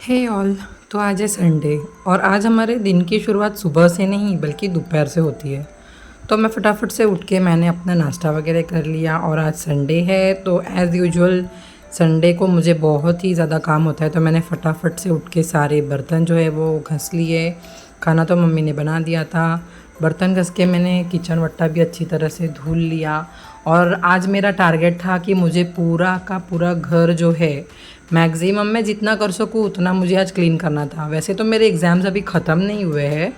हे all. तो आज है संडे और आज हमारे दिन की शुरुआत सुबह से नहीं बल्कि दोपहर से होती है। तो मैं फटाफट से उठ के मैंने अपना नाश्ता वगैरह कर लिया और आज संडे है तो एज़ यूजुअल संडे को मुझे बहुत ही ज़्यादा काम होता है। तो मैंने फटाफट से उठ के सारे बर्तन जो है वो घस लिए। खाना तो मम्मी ने बना दिया था। बर्तन घस के मैंने किचन वट्टा भी अच्छी तरह से धुल लिया। और आज मेरा टारगेट था कि मुझे पूरा का पूरा घर जो है मैक्सिमम मैं जितना कर सकूँ उतना मुझे आज क्लीन करना था। वैसे तो मेरे एग्ज़ाम्स अभी ख़त्म नहीं हुए हैं।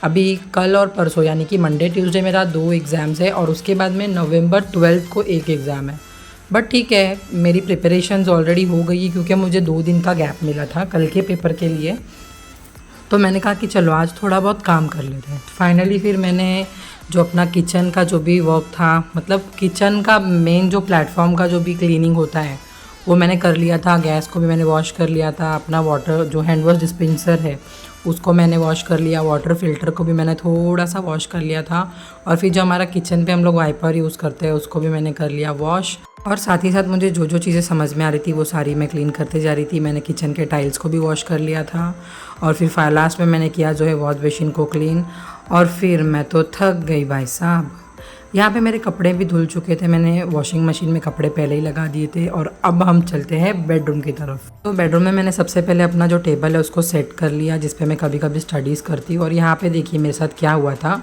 अभी कल और परसों यानी कि मंडे ट्यूसडे मेरा 2 एग्ज़ाम्स है और उसके बाद में नवंबर 12 को एक एग्ज़ाम है। बट ठीक है, मेरी प्रिपरेशंस ऑलरेडी हो गई है क्योंकि मुझे 2 दिन का गैप मिला था कल के पेपर के लिए। तो मैंने कहा कि चलो आज थोड़ा बहुत काम कर लेते हैं। फाइनली फिर मैंने जो अपना किचन का जो भी वर्क था, मतलब किचन का मेन जो प्लेटफॉर्म का जो भी क्लीनिंग होता है वो मैंने कर लिया था। गैस को भी मैंने वॉश कर लिया था। अपना वाटर जो हैंड वॉश डिस्पेंसर है उसको मैंने वॉश कर लिया। वाटर फ़िल्टर को भी मैंने थोड़ा सा वॉश कर लिया था। और फिर जो हमारा किचन पे हम लोग वाइपर यूज़ करते हैं उसको भी मैंने कर लिया वॉश। और साथ ही साथ मुझे जो जो चीज़ें समझ में आ रही थी वो सारी मैं क्लीन करते जा रही थी। मैंने किचन के टाइल्स को भी वॉश कर लिया था और फिर लास्ट में मैंने किया जो है वॉश बेसिन को क्लीन। और फिर मैं तो थक गई भाई साहब। यहाँ पे मेरे कपड़े भी धुल चुके थे। मैंने वॉशिंग मशीन में कपड़े पहले ही लगा दिए थे। और अब हम चलते हैं बेडरूम की तरफ। तो बेडरूम में मैंने सबसे पहले अपना जो टेबल है उसको सेट कर लिया जिस पे मैं कभी कभी स्टडीज़ करती हूँ। और यहाँ पे देखिए मेरे साथ क्या हुआ था।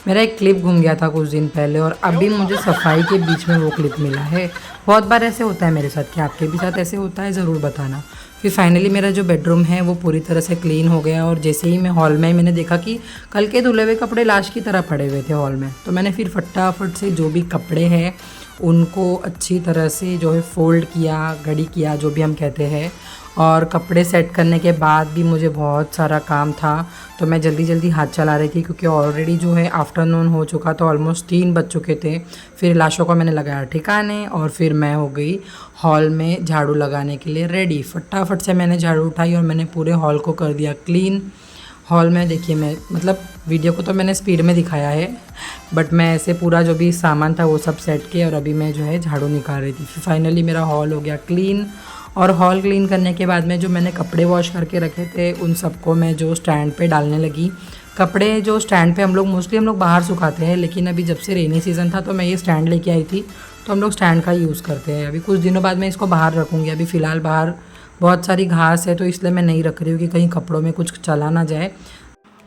मेरा एक क्लिप घूम गया था कुछ दिन पहले और अभी मुझे सफाई के बीच में वो क्लिप मिला है। बहुत बार ऐसे होता है मेरे साथ। क्या आपके भी साथ ऐसे होता है? ज़रूर बताना। फिर फाइनली मेरा जो बेडरूम है वो पूरी तरह से क्लीन हो गया। और जैसे ही मैं हॉल में मैंने देखा कि कल के धुले हुए कपड़े लाश की तरह पड़े हुए थे हॉल में। तो मैंने फिर फटाफट से जो भी कपड़े हैं उनको अच्छी तरह से जो है फ़ोल्ड किया, घड़ी किया, जो भी हम कहते हैं। और कपड़े सेट करने के बाद भी मुझे बहुत सारा काम था तो मैं जल्दी जल्दी हाथ चला रही थी क्योंकि ऑलरेडी जो है आफ्टरनून हो चुका था। ऑलमोस्ट 3 बज चुके थे। फिर लाशों को मैंने लगाया ठिकाने और फिर मैं हो गई हॉल में झाड़ू लगाने के लिए रेडी। फटाफट से मैंने झाड़ू उठाई और मैंने पूरे हॉल को कर दिया क्लीन। हॉल में देखिए मैं मतलब वीडियो को तो मैंने स्पीड में दिखाया है बट मैं ऐसे पूरा जो भी सामान था वो सब सेट किया और अभी मैं जो है झाड़ू निकाल रही थी। फिर फाइनली मेरा हॉल हो गया क्लीन। और हॉल क्लीन करने के बाद में जो मैंने कपड़े वॉश करके रखे थे उन सबको मैं जो स्टैंड पे डालने लगी। कपड़े जो स्टैंड पे हम लोग मोस्टली हम लोग बाहर सुखाते हैं लेकिन अभी जब से रेनी सीज़न था तो मैं ये स्टैंड लेके आई थी तो हम लोग स्टैंड का यूज़ करते हैं। अभी कुछ दिनों बाद मैं इसको बाहर रखूँगी। अभी फ़िलहाल बाहर बहुत सारी घास है तो इसलिए मैं नहीं रख रही हूँ कि कहीं कपड़ों में कुछ चला ना जाए।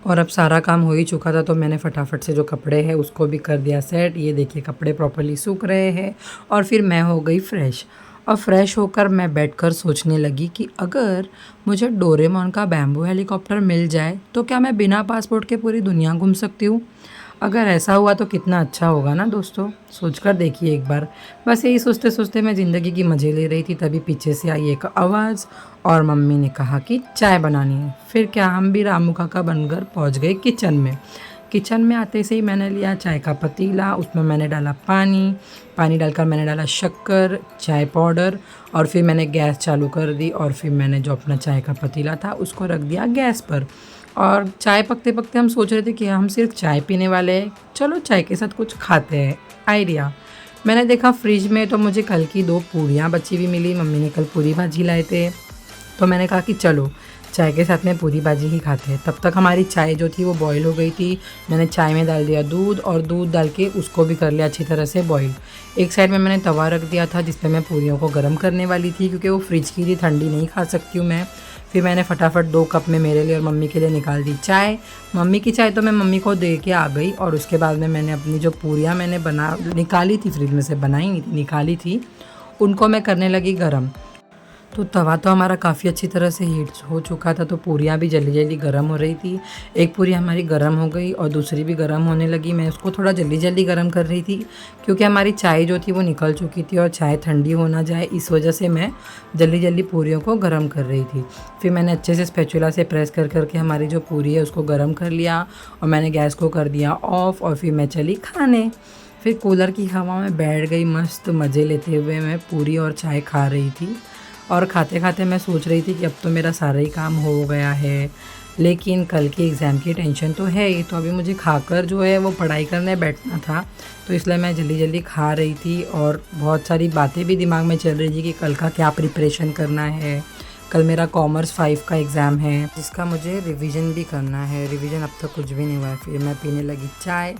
और अब सारा काम हो ही चुका था तो मैंने फटाफट से जो कपड़े हैं उसको भी कर दिया सेट। ये देखिए कपड़े प्रॉपर्ली सूख रहे हैं और फिर मैं हो गई फ्रेश। और फ्रेश होकर मैं बैठकर सोचने लगी कि अगर मुझे डोरेमोन का बैम्बू हेलीकॉप्टर मिल जाए तो क्या मैं बिना पासपोर्ट के पूरी दुनिया घूम सकती हूँ? अगर ऐसा हुआ तो कितना अच्छा होगा ना दोस्तों। सोचकर देखिए एक बार। बस यही सोचते सोचते मैं ज़िंदगी की मज़े ले रही थी तभी पीछे से आई एक आवाज़ और मम्मी ने कहा कि चाय बनानी है। फिर क्या हम भी रामू काका बनकर पहुंच गए किचन में। किचन में आते से ही मैंने लिया चाय का पतीला। उसमें मैंने डाला पानी। पानी डालकर मैंने डाला शक्कर, चाय पाउडर और फिर मैंने गैस चालू कर दी। और फिर मैंने जो अपना चाय का पतीला था उसको रख दिया गैस पर। और चाय पकते पकते हम सोच रहे थे कि हम सिर्फ चाय पीने वाले हैं, चलो चाय के साथ कुछ खाते हैं। आइडिया। मैंने देखा फ्रिज में तो मुझे कल की 2 पूड़ियाँ बची हुई मिली। मम्मी ने कल पूरी भाजी लाए थे तो मैंने कहा कि चलो चाय के साथ में पूरी भाजी ही खाते हैं। तब तक हमारी चाय जो थी वो बॉईल हो गई थी। मैंने चाय में डाल दिया दूध और दूध डाल के उसको भी कर लिया अच्छी तरह से बॉईल। एक साइड में मैंने तवा रख दिया था जिस पे मैं पूरियों को गर्म करने वाली थी क्योंकि वो फ्रिज की थी, ठंडी नहीं खा सकती हूँ मैं। फिर मैंने फटाफट 2 कप में मेरे लिए और मम्मी के लिए निकाल दी चाय। मम्मी की चाय तो मैं मम्मी को दे के आ गई। और उसके बाद में मैंने अपनी जो पूरियाँ मैंने निकाली थी फ्रिज में से, बनाई नहीं थी, निकाली थी, उनको मैं करने लगी गरम। तो तवा तो हमारा काफ़ी अच्छी तरह से हीट हो चुका था तो पूरियाँ भी जल्दी जल्दी गर्म हो रही थी। एक पूरी हमारी गर्म हो गई और दूसरी भी गर्म होने लगी। मैं उसको थोड़ा जल्दी जल्दी गर्म कर रही थी क्योंकि हमारी चाय जो थी वो निकल चुकी थी और चाय ठंडी हो ना जाए इस वजह से मैं जल्दी जल्दी पूरियों को गर्म कर रही थी। फिर मैंने अच्छे से स्पैचुला से प्रेस कर करके हमारी जो पूरी है उसको गर्म कर लिया और मैंने गैस को कर दिया ऑफ और फिर मैं चली खाने। फिर कूलर की हवा में बैठ गई, मस्त मज़े लेते हुए मैं पूरी और चाय खा रही थी। और खाते खाते मैं सोच रही थी कि अब तो मेरा सारा ही काम हो गया है लेकिन कल के एग्ज़ाम की टेंशन तो है ही। तो अभी मुझे खाकर जो है वो पढ़ाई करने बैठना था तो इसलिए मैं जल्दी जल्दी खा रही थी और बहुत सारी बातें भी दिमाग में चल रही थी कि कल का क्या प्रिपरेशन करना है, कल मेरा कॉमर्स 5 का एग्ज़ाम है जिसका मुझे रिवीजन भी करना है। रिवीजन अब तक कुछ भी नहीं हुआ है। फिर मैं पीने लगी चाय,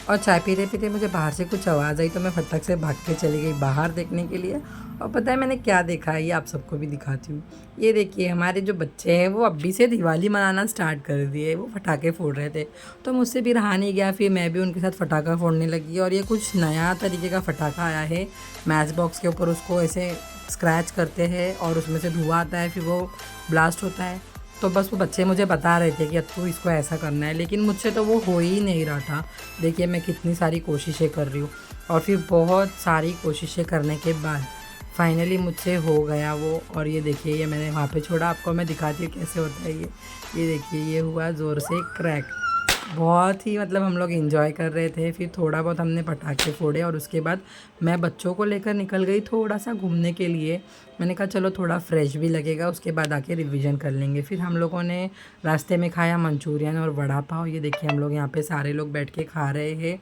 और चाय पीते पीते मुझे बाहर से कुछ आवाज़ आई तो मैं फटक से भाग के चली गई बाहर देखने के लिए। और पता है मैंने क्या देखा है, ये आप सबको भी दिखाती हूँ। ये देखिए, हमारे जो बच्चे हैं वो अभी से दिवाली मनाना स्टार्ट कर दिए। वो पटाखे फोड़ रहे थे तो मुझसे भी रहा नहीं गया, फिर मैं भी उनके साथ पटाखा फोड़ने लगी। और ये कुछ नया तरीके का पटाखा आया है, मैच बॉक्स के ऊपर उसको ऐसे स्क्रैच करते हैं और उसमें से धुआं आता है, फिर वो ब्लास्ट होता है। तो बस वो बच्चे मुझे बता रहे थे कि अत्तू इसको ऐसा करना है, लेकिन मुझसे तो वो हो ही नहीं रहा था। देखिए मैं कितनी सारी कोशिशें कर रही हूँ, और फिर बहुत सारी कोशिशें करने के बाद फाइनली मुझसे हो गया वो। और ये देखिए, ये मैंने वहाँ पे छोड़ा, आपको मैं दिखाती हूँ कैसे होता है ये देखिए, ये हुआ ज़ोर से क्रैक। बहुत ही मतलब हम लोग एंजॉय कर रहे थे। फिर थोड़ा बहुत हमने पटाखे फोड़े और उसके बाद मैं बच्चों को लेकर निकल गई थोड़ा सा घूमने के लिए। मैंने कहा चलो थोड़ा फ्रेश भी लगेगा, उसके बाद आके रिवीजन कर लेंगे। फिर हम लोगों ने रास्ते में खाया मंचूरियन और वड़ा पाव। ये देखिए हम लोग यहाँ पे सारे लोग बैठ के खा रहे हैं,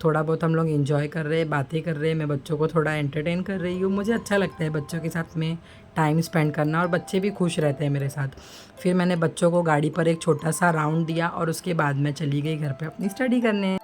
थोड़ा बहुत हम लोग एंजॉय कर रहे हैं, बातें कर रहे हैं। मैं बच्चों को थोड़ा एंटरटेन कर रही हूँ। मुझे अच्छा लगता है बच्चों के साथ में टाइम स्पेंड करना, और बच्चे भी खुश रहते हैं मेरे साथ। फिर मैंने बच्चों को गाड़ी पर एक छोटा सा राउंड दिया और उसके बाद मैं चली गई घर पे अपनी स्टडी करने।